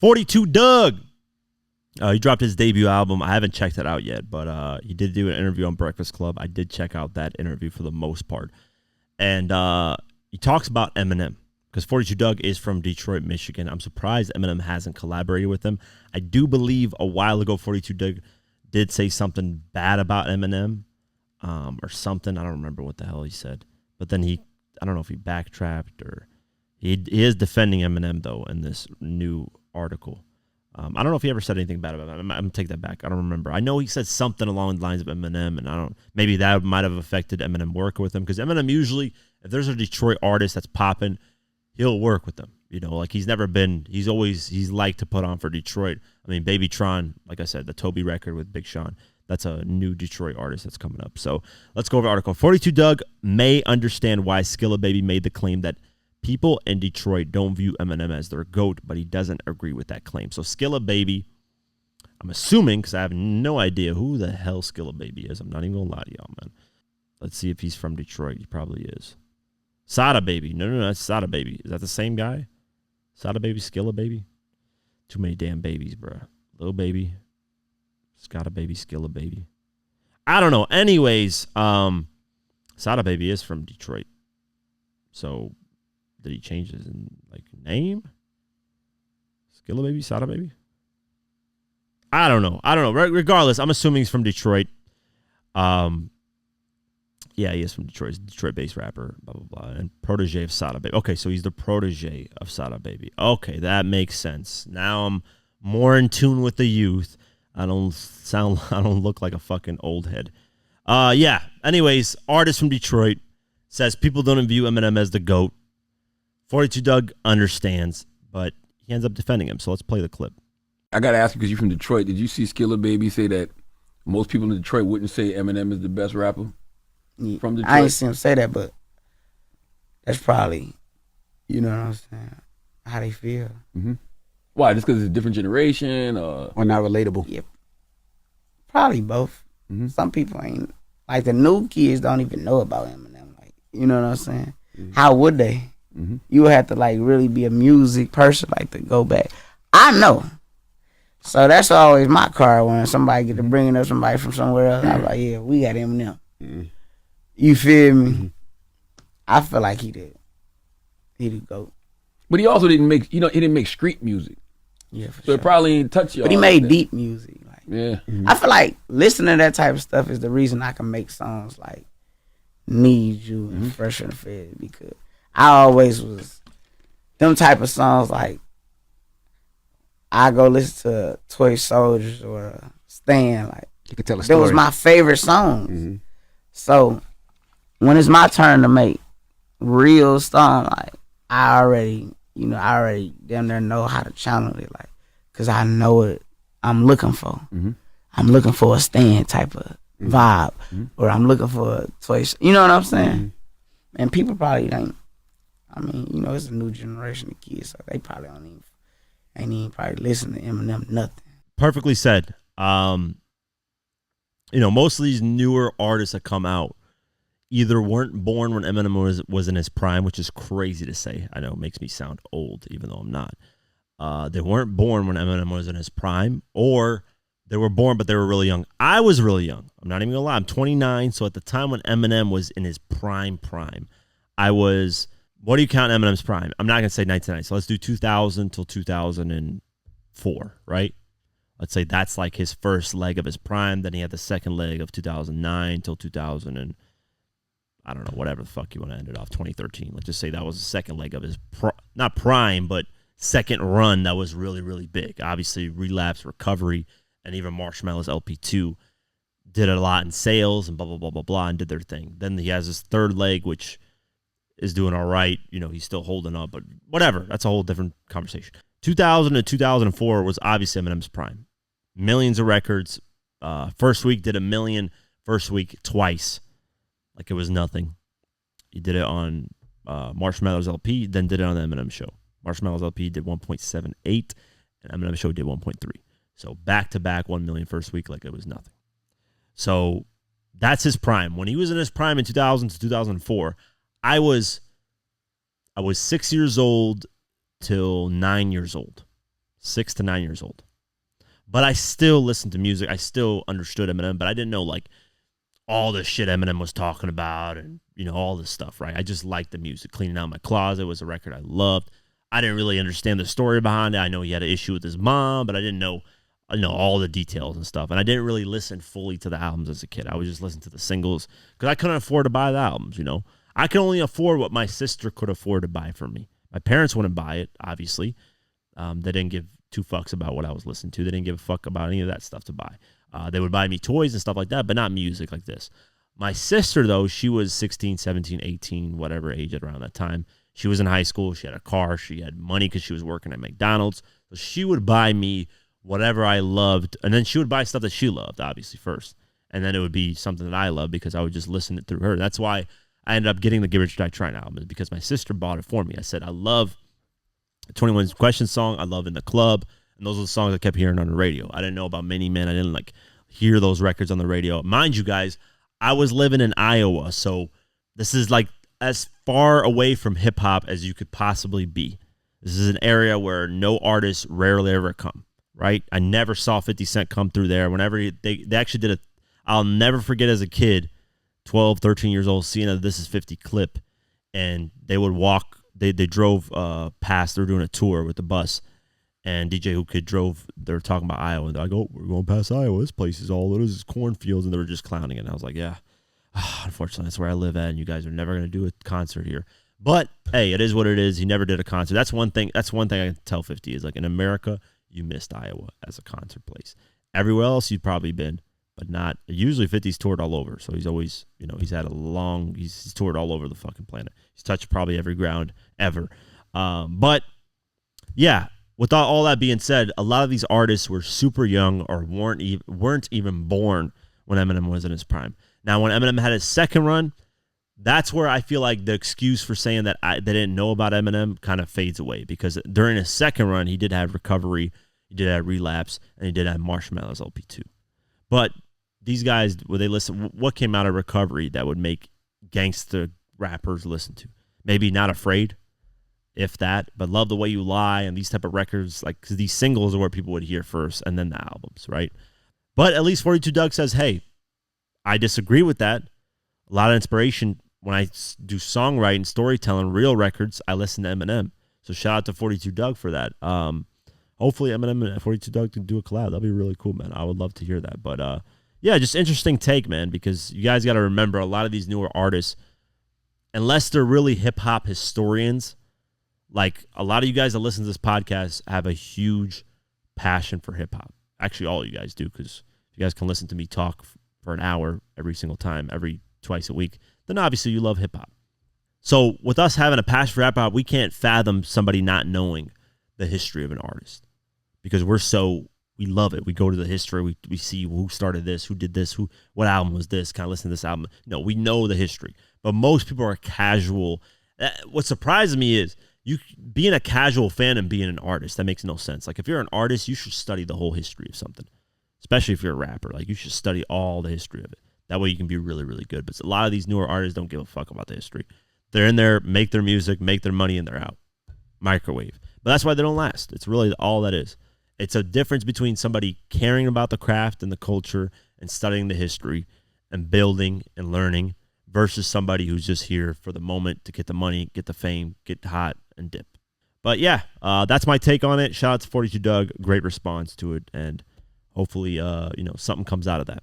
42 Dugg. He dropped his debut album. I haven't checked it out yet, but he did do an interview on Breakfast Club. I did check out that interview for the most part. And he talks about Eminem because 42 Dugg is from Detroit, Michigan. I'm surprised Eminem hasn't collaborated with him. I do believe a while ago 42 Dugg did say something bad about Eminem or something. I don't remember what the hell he said. But then I don't know if he backtracked or he is defending Eminem, though, in this new article. I don't know if he ever said anything bad about him. I'm going to take that back. I don't remember. I know he said something along the lines of Eminem, and maybe that might have affected Eminem working with him, because Eminem usually, if there's a Detroit artist that's popping, he'll work with them. You know, like he's liked to put on for Detroit. I mean, Baby Tron, like I said, the Toby record with Big Sean, that's a new Detroit artist that's coming up. So let's go over the article. 42 Dugg may understand why Skilla Baby made the claim that people in Detroit don't view Eminem as their GOAT, but he doesn't agree with that claim. So Skilla Baby, I'm assuming, because I have no idea who the hell Skilla Baby is. I'm not even going to lie to y'all, man. Let's see if he's from Detroit. He probably is. Sada Baby. No, that's Sada Baby. Is that the same guy? Sada Baby, Skilla Baby? Too many damn babies, bro. Little Baby, Sada Baby, Skilla Baby. I don't know. Anyways, Sada Baby is from Detroit. So did he change his name? Skilla Baby, Sada Baby? I don't know. Regardless, I'm assuming he's from Detroit. Yeah, he is from Detroit. He's a Detroit-based rapper, blah, blah, blah, and protege of Sada Baby. Okay, so he's the protege of Sada Baby. Okay, that makes sense. Now I'm more in tune with the youth. I don't look like a fucking old head. Yeah, anyways, artist from Detroit says people don't view Eminem as the GOAT. 42 Dugg understands, but he ends up defending him. So let's play the clip. I got to ask you, because you're from Detroit, did you see Skilla Baby say that most people in Detroit wouldn't say Eminem is the best rapper from Detroit? I ain't seen him say that, but that's probably, you know what I'm saying, how they feel. Mm-hmm. Why? Just because it's a different generation? Or not relatable? Yeah, probably both. Mm-hmm. Some people ain't, like the new kids don't even know about Eminem. Like, you know what I'm saying? Mm-hmm. How would they? Mm-hmm. You would have to like really be a music person, like to go back. I know. So that's always my card when somebody get to bringing up somebody from somewhere else. I'm like, yeah, we got Eminem. Mm-hmm. You feel me? Mm-hmm. I feel like he did GOAT. But he also didn't make, he didn't make street music. Yeah, for so sure. It probably didn't touch you. But he made deep music. Like, yeah. Mm-hmm. I feel like listening to that type of stuff is the reason I can make songs like Need You and Fresh and Fed, because I always was them type of songs. Like I go listen to Toy Soldiers or Stan. Like you could tell a story. That was my favorite songs. Mm-hmm. So when it's my turn to make real song, like I already damn near know how to channel it, like, cause I know what I'm looking for. Mm-hmm. I'm looking for a Stan type of vibe, or I'm looking for a Toy. You know what I'm saying? Mm-hmm. And people probably ain't. I mean, it's a new generation of kids, so they probably ain't even probably listen to Eminem, nothing. Perfectly said. Most of these newer artists that come out either weren't born when Eminem was in his prime, which is crazy to say. I know it makes me sound old, even though I'm not. They weren't born when Eminem was in his prime, or they were born, but they were really young. I was really young. I'm not even gonna lie. I'm 29, so at the time when Eminem was in his prime, I was... What do you count Eminem's prime? I'm not going to say 1990. So let's do 2000 till 2004, right? Let's say that's like his first leg of his prime. Then he had the second leg of 2009 till 2000 and I don't know, whatever the fuck you want to end it off, 2013. Let's just say that was the second leg of his, not prime, but second run that was really, really big. Obviously, Relapse, Recovery, and even Marshmello's LP2 did a lot in sales and blah, blah, blah, blah, blah, and did their thing. Then he has his third leg, which is doing all right. He's still holding up, but whatever. That's a whole different conversation. 2000 to 2004 was obviously Eminem's prime. Millions of records. First week did 1 million. First week twice. Like it was nothing. He did it on Marshmello's LP, then did it on the Eminem show. Marshmello's LP did 1.78, and Eminem show did 1.3. So back-to-back 1 million first week like it was nothing. So that's his prime. When he was in his prime in 2000 to 2004, I was 6 years old till 9 years old. 6 to 9 years old. But I still listened to music. I still understood Eminem, but I didn't know like all the shit Eminem was talking about and, you know, all this stuff, right? I just liked the music. Cleaning Out My Closet was a record I loved. I didn't really understand the story behind it. I know he had an issue with his mom, but I didn't know, all the details and stuff. And I didn't really listen fully to the albums as a kid. I would just listen to the singles because I couldn't afford to buy the albums, you know. I could only afford what my sister could afford to buy for me. My parents wouldn't buy it, obviously. They didn't give two fucks about what I was listening to. They didn't give a fuck about any of that stuff to buy. They would buy me toys and stuff like that, but not music like this. My sister, though, she was 16, 17, 18, whatever age at around that time. She was in high school. She had a car. She had money because she was working at McDonald's. So she would buy me whatever I loved. And then she would buy stuff that she loved, obviously, first. And then it would be something that I loved because I would just listen it through her. That's why I ended up getting the Get Rich or Die Trying album, because my sister bought it for me. I said, I love 21 Questions song. I love In the Club. And those are the songs I kept hearing on the radio. I didn't know about Many Men. I didn't hear those records on the radio. Mind you guys, I was living in Iowa, so this is as far away from hip hop as you could possibly be. This is an area where no artists rarely ever come, right? I never saw 50 Cent come through there. Whenever they actually did I'll never forget as a kid, 12, 13 years old, seeing a This Is 50 clip, and they would walk, they drove past, they were doing a tour with the bus, and DJ Who Kid drove, they were talking about Iowa, and they're like, oh, we're going past Iowa, this place is all it is cornfields, and they were just clowning it, and I was like, yeah, unfortunately, that's where I live at, and you guys are never going to do a concert here. But, hey, it is what it is. He never did a concert. That's one thing I can tell 50 is, in America, you missed Iowa as a concert place. Everywhere else you've probably been, but not. Usually 50's toured all over, so he's always, he's toured all over the fucking planet. He's touched probably every ground ever. But, yeah, with all that being said, a lot of these artists were super young or weren't even born when Eminem was in his prime. Now, when Eminem had his second run, that's where I feel like the excuse for saying that they didn't know about Eminem kind of fades away, because during his second run, he did have Recovery, he did have Relapse, and he did have Marshmallow's LP2. But these guys, when they listen, what came out of Recovery that would make gangster rappers listen to? Maybe Not Afraid, if that, but Love the Way You Lie and these type of records, because these singles are where people would hear first and then the albums, right? But at least 42 Dugg says, hey, I disagree with that. A lot of inspiration when I do songwriting, storytelling, real records, I listen to Eminem. So shout out to 42 Dugg for that. Hopefully Eminem and 42 Dugg can do a collab. That'd be really cool, man. I would love to hear that. But yeah, just interesting take, man, because you guys got to remember a lot of these newer artists, unless they're really hip-hop historians, a lot of you guys that listen to this podcast have a huge passion for hip-hop. Actually, all of you guys do, because you guys can listen to me talk for an hour every single time, twice a week, then obviously you love hip-hop. So with us having a passion for hip-hop, we can't fathom somebody not knowing the history of an artist, because we love it. We go to the history, we see who started this, who did this, what album was this, kind of listen to this album. No, we know the history, but most people are casual. What surprises me is you being a casual fan and being an artist. That makes no sense. If you're an artist, you should study the whole history of something, especially if you're a rapper. You should study all the history of it. That way you can be really, really good. But a lot of these newer artists don't give a fuck about the history. They're in there, make their music, make their money, and they're out. Microwave. But that's why they don't last. It's really all that is. It's a difference between somebody caring about the craft and the culture and studying the history and building and learning versus somebody who's just here for the moment to get the money, get the fame, get hot, and dip. But yeah, that's my take on it. Shout out to 42 Dugg. Great response to it. And hopefully, something comes out of that.